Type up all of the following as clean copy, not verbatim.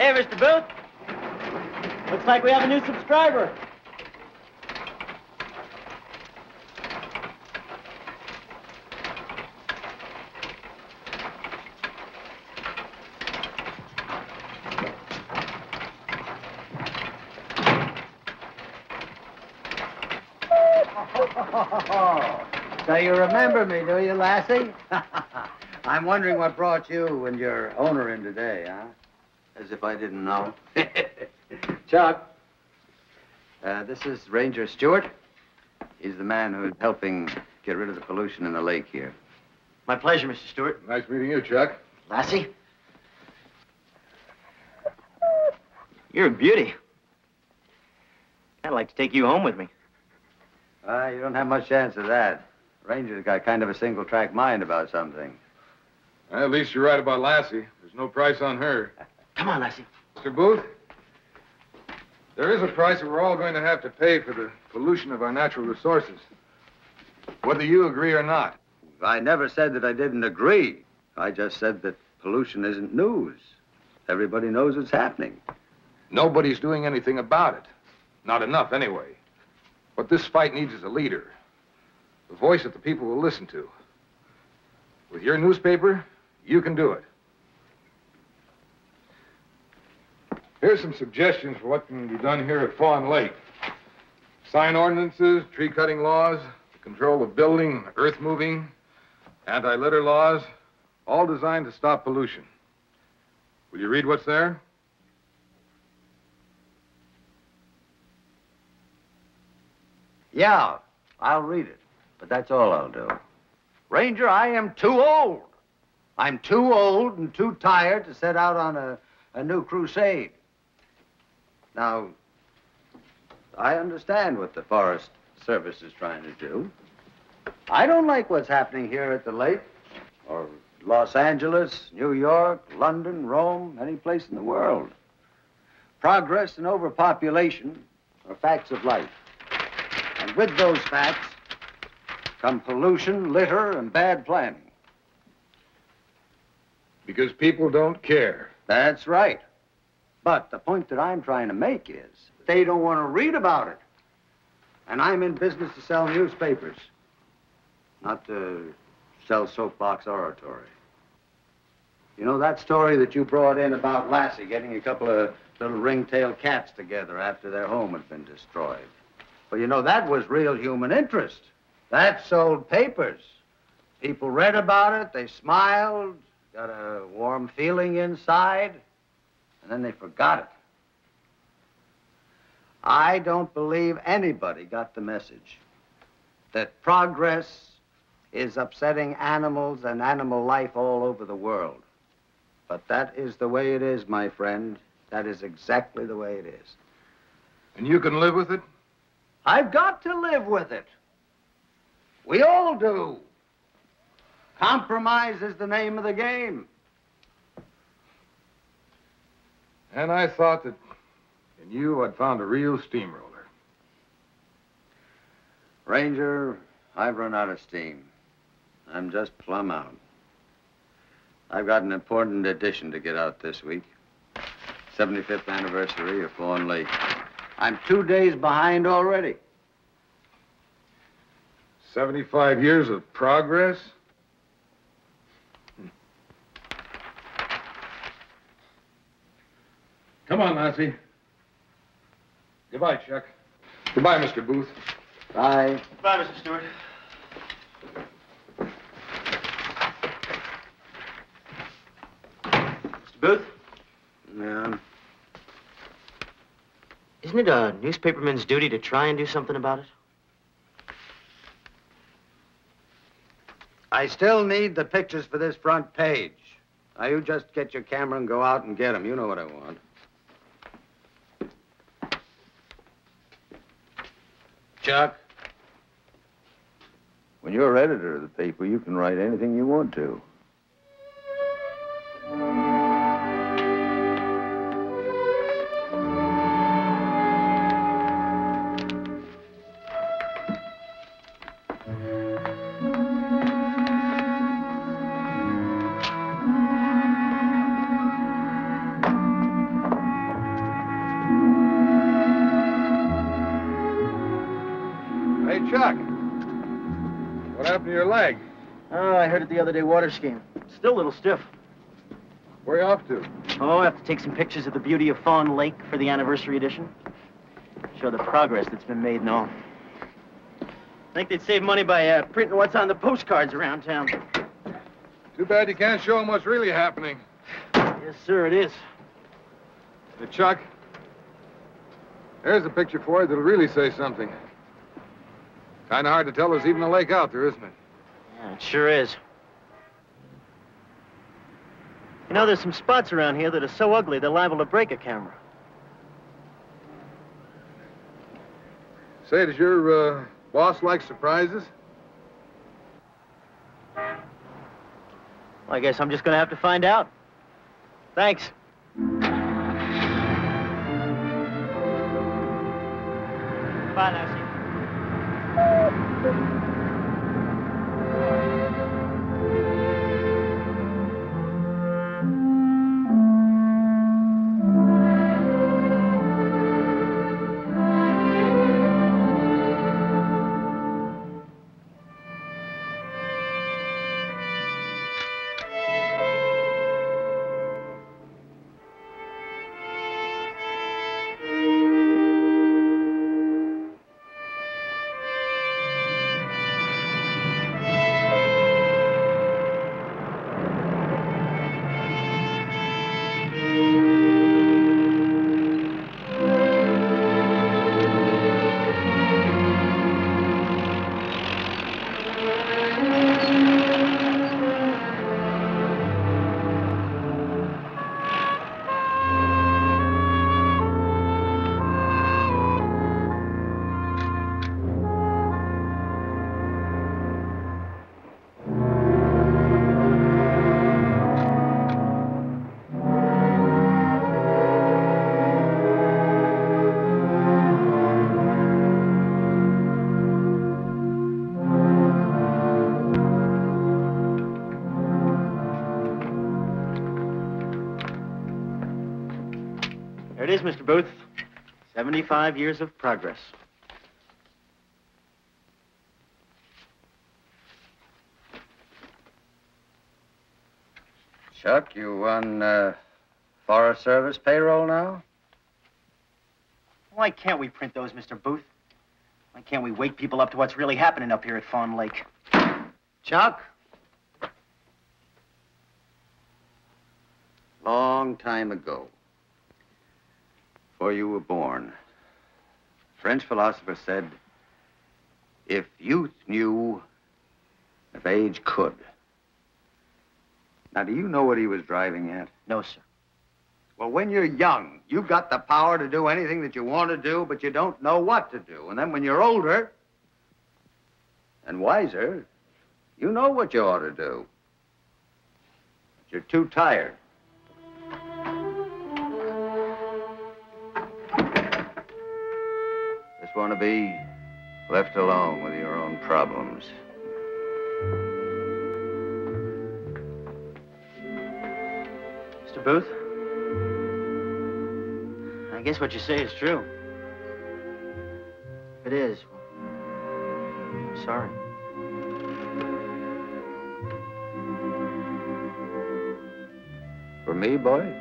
Hey, Mr. Booth. Looks like we have a new subscriber. So you remember me, do you, Lassie? I'm wondering what brought you and your owner in today, huh? As if I didn't know. Chuck, this is Ranger Stewart. He's the man who's helping get rid of the pollution in the lake here. My pleasure, Mr. Stewart. Nice meeting you, Chuck. Lassie? You're a beauty. I'd like to take you home with me. You don't have much chance of that. Ranger's got kind of a single-track mind about something. At least you're right about Lassie. There's no price on her. Come on, Lassie. Mr. Booth, there is a price that we're all going to have to pay for the pollution of our natural resources, whether you agree or not. I never said that I didn't agree. I just said that pollution isn't news. Everybody knows it's happening. Nobody's doing anything about it. Not enough, anyway. What this fight needs is a leader. The voice that the people will listen to. With your newspaper, you can do it. Here's some suggestions for what can be done here at Fawn Lake. Sign ordinances, tree cutting laws, control of building, earth moving, anti-litter laws, all designed to stop pollution. Will you read what's there? Yeah, I'll read it, but that's all I'll do. Ranger, I am too old. I'm too old and too tired to set out on a new crusade. Now, I understand what the Forest Service is trying to do. I don't like what's happening here at the lake, or Los Angeles, New York, London, Rome, any place in the world. Progress and overpopulation are facts of life. And with those facts come pollution, litter, and bad planning. Because people don't care. That's right. But the point that I'm trying to make is they don't want to read about it. And I'm in business to sell newspapers, not to sell soapbox oratory. You know that story that you brought in about Lassie getting a couple of little ring-tailed cats together after their home had been destroyed? Well, you know, that was real human interest. That sold papers. People read about it, they smiled, got a warm feeling inside, and then they forgot it. I don't believe anybody got the message that progress is upsetting animals and animal life all over the world. But that is the way it is, my friend. That is exactly the way it is. And you can live with it? I've got to live with it. We all do. Compromise is the name of the game. And I thought that in you I'd found a real steamroller. Ranger, I've run out of steam. I'm just plumb out. I've got an important edition to get out this week. 75th anniversary of Fawn Lake. I'm 2 days behind already. 75 years of progress? Come on, Lassie. Goodbye, Chuck. Goodbye, Mr. Booth. Bye. Bye, Mr. Stewart. Mr. Booth? Yeah. Isn't it a newspaperman's duty to try and do something about it? I still need the pictures for this front page. Now, you just get your camera and go out and get them. You know what I want. Chuck? When you're editor of the paper, you can write anything you want to. Chuck, what happened to your leg? Oh, I heard it the other day water skiing. Still a little stiff. Where you off to? Oh, I have to take some pictures of the beauty of Fawn Lake for the anniversary edition. Show the progress that's been made and all. I think they'd save money by printing what's on the postcards around town. Too bad you can't show them what's really happening. Yes, sir, it is. Hey, Chuck, there's a picture for you that'll really say something. Kind of hard to tell there's even a lake out there, isn't it? Yeah, it sure is. You know, there's some spots around here that are so ugly they're liable to break a camera. Say, does your boss like surprises? Well, I guess I'm just gonna have to find out. Thanks. Bye, Lassie. There it is, Mr. Booth. 75 years of progress. Chuck, you on Forest Service payroll now? Why can't we print those, Mr. Booth? Why can't we wake people up to what's really happening up here at Fawn Lake? Chuck? Long time ago, before you were born, a French philosopher said, if youth knew, if age could. Now, do you know what he was driving at? No, sir. Well, when you're young, you've got the power to do anything that you want to do, but you don't know what to do. And then when you're older and wiser, you know what you ought to do. But you're too tired. Just want to be left alone with your own problems. Mr. Booth? I guess what you say is true. If it is, well, I'm sorry. For me, boy?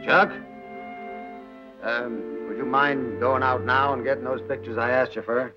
Chuck? Would you mind going out now and getting those pictures I asked you for?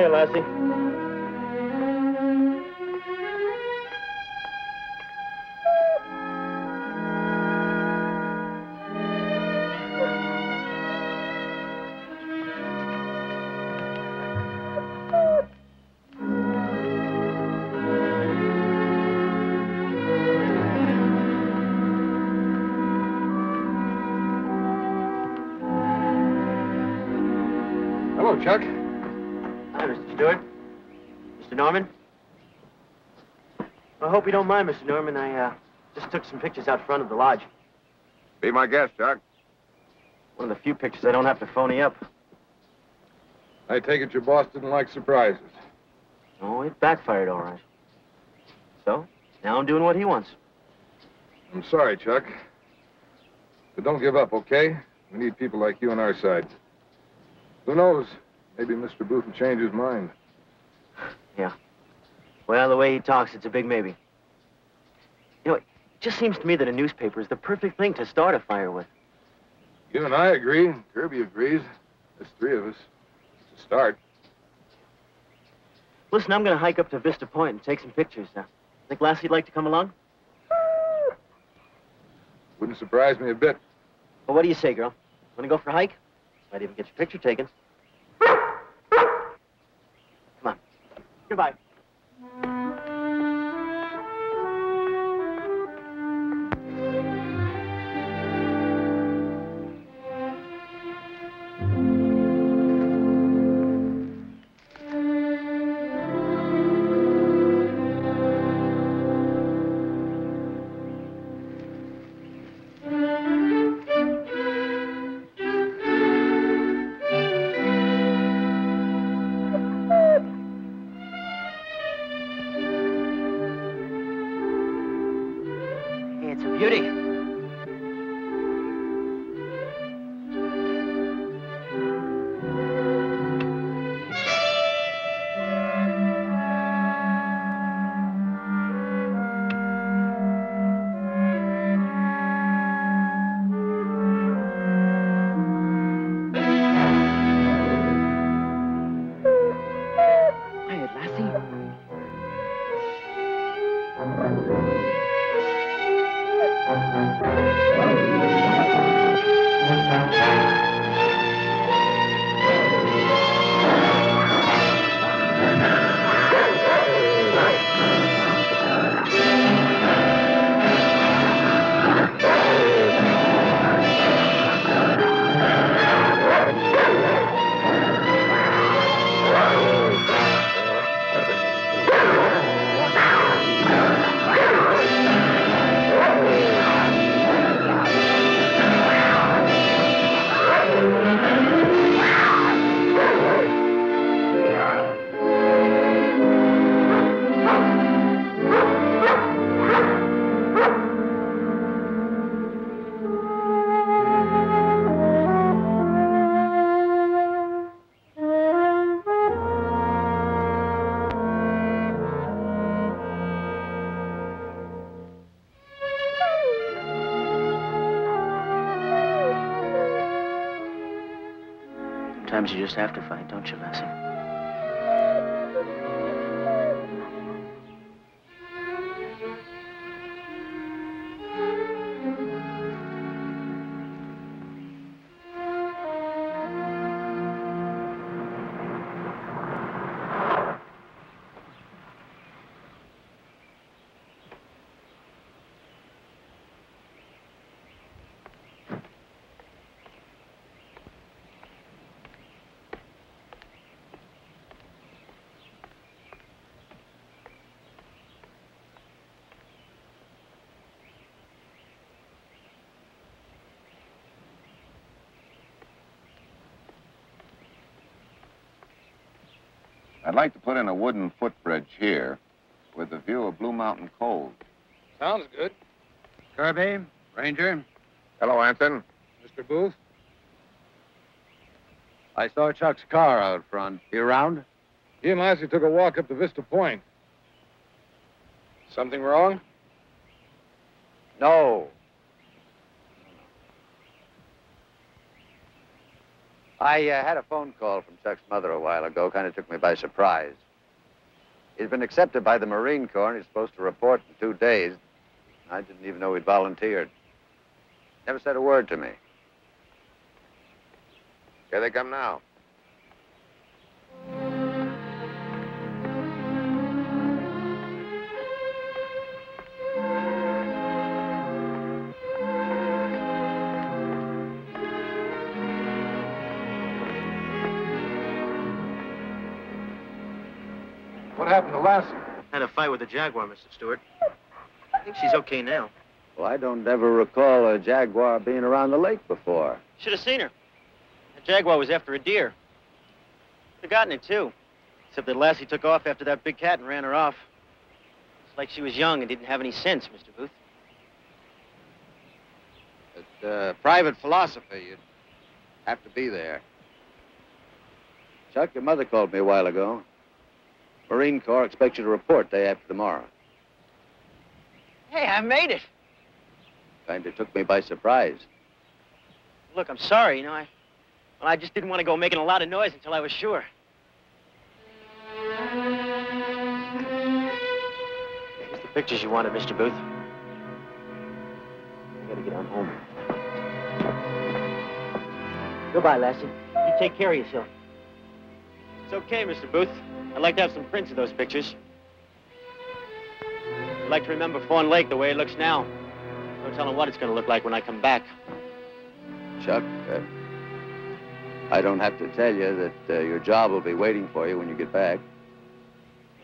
you, Lassie. Hello, Chuck. Hi, Mr. Stewart. Mr. Norman. I hope you don't mind, Mr. Norman. I just took some pictures out front of the lodge. Be my guest, Chuck. One of the few pictures I don't have to phony up. I take it your boss didn't like surprises. Oh, it backfired all right. So, now I'm doing what he wants. I'm sorry, Chuck. But don't give up, okay? We need people like you on our side. Who knows? Maybe Mr. Booth will change his mind. Yeah. Well, the way he talks, it's a big maybe. You know, it just seems to me that a newspaper is the perfect thing to start a fire with. You and I agree. Kirby agrees. There's three of us. It's a start. Listen, I'm going to hike up to Vista Point and take some pictures. Think Lassie'd like to come along? Wouldn't surprise me a bit. Well, what do you say, girl? Want to go for a hike? Might even get your picture taken. Come on. Goodbye. It's a beauty. Quiet, Lassie. Sometimes you just have to fight, don't you, Lassie? I'd like to put in a wooden footbridge here with a view of Blue Mountain Cove. Sounds good. Kirby, Ranger, Hello, Anson. Mr. Booth? I saw Chuck's car out front. You around? He and Lassie took a walk up to Vista Point. Something wrong? No. I had a phone call from Chuck's mother a while ago. Kind of took me by surprise. He's been accepted by the Marine Corps, and he's supposed to report in 2 days. I didn't even know he'd volunteered. Never said a word to me. Here they come now. What happened to Lassie? Had a fight with a jaguar, Mr. Stewart. I think she's okay now. Well, I don't ever recall a jaguar being around the lake before. Should have seen her. The jaguar was after a deer. Could have gotten it, too. Except that Lassie took off after that big cat and ran her off. It's like she was young and didn't have any sense, Mr. Booth. It's private philosophy. You'd have to be there. Chuck, your mother called me a while ago. Marine Corps expects you to report day after tomorrow. Hey, I made it. Kind of took me by surprise. Look, I'm sorry, you know, I just didn't want to go making a lot of noise until I was sure. Here's the pictures you wanted, Mr. Booth. I gotta get on home. Goodbye, Lassie. You take care of yourself. It's okay, Mr. Booth. I'd like to have some prints of those pictures. I'd like to remember Fawn Lake the way it looks now. No telling what it's going to look like when I come back. Chuck, I don't have to tell you that your job will be waiting for you when you get back.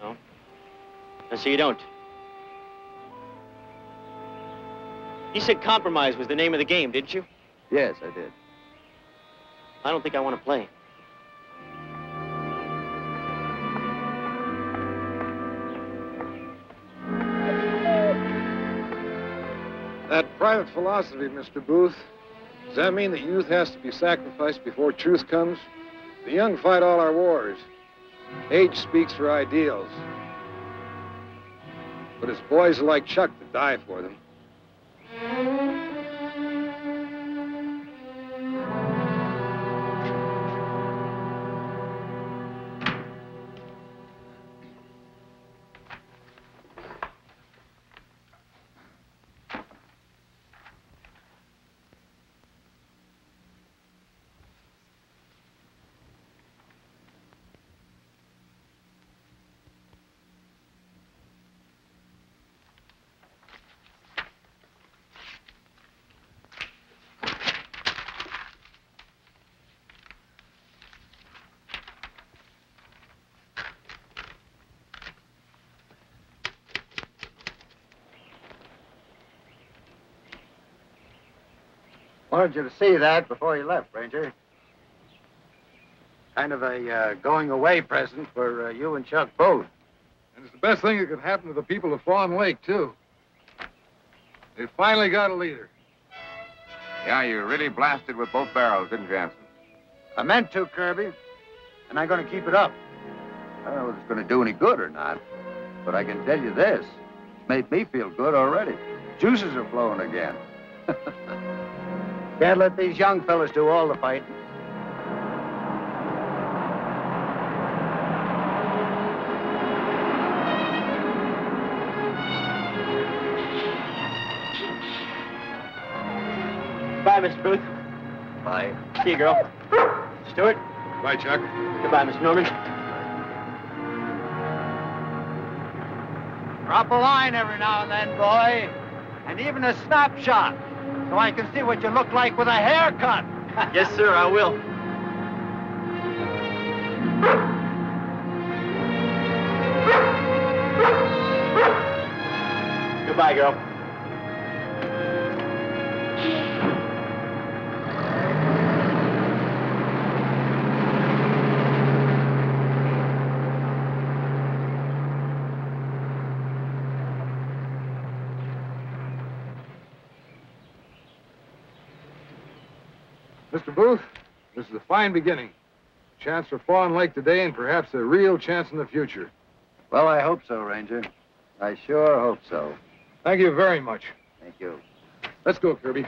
No? So you don't? You said compromise was the name of the game, didn't you? Yes, I did. I don't think I want to play. That private philosophy, Mr. Booth, does that mean that youth has to be sacrificed before truth comes? The young fight all our wars. Age speaks for ideals. But it's boys like Chuck that die for them. Wanted you to see that before you left, Ranger. Kind of a going-away present for you and Chuck both. And it's the best thing that could happen to the people of Fawn Lake, too. They finally got a leader. Yeah, you really blasted with both barrels, didn't you, Anson? I meant to, Kirby, and I'm going to keep it up. I don't know if it's going to do any good or not, but I can tell you this. It's made me feel good already. Juices are flowing again. Can't let these young fellas do all the fighting. Bye, Mr. Booth. Bye. See you, girl. Stewart. Bye, Chuck. Goodbye, Mr. Norman. Drop a line every now and then, boy. And even a snapshot, so I can see what you look like with a haircut. Yes, sir, I will. Goodbye, girl. Mr. Booth, this is a fine beginning. Chance for Fawn Lake today and perhaps a real chance in the future. Well, I hope so, Ranger. I sure hope so. Thank you very much. Thank you. Let's go, Kirby.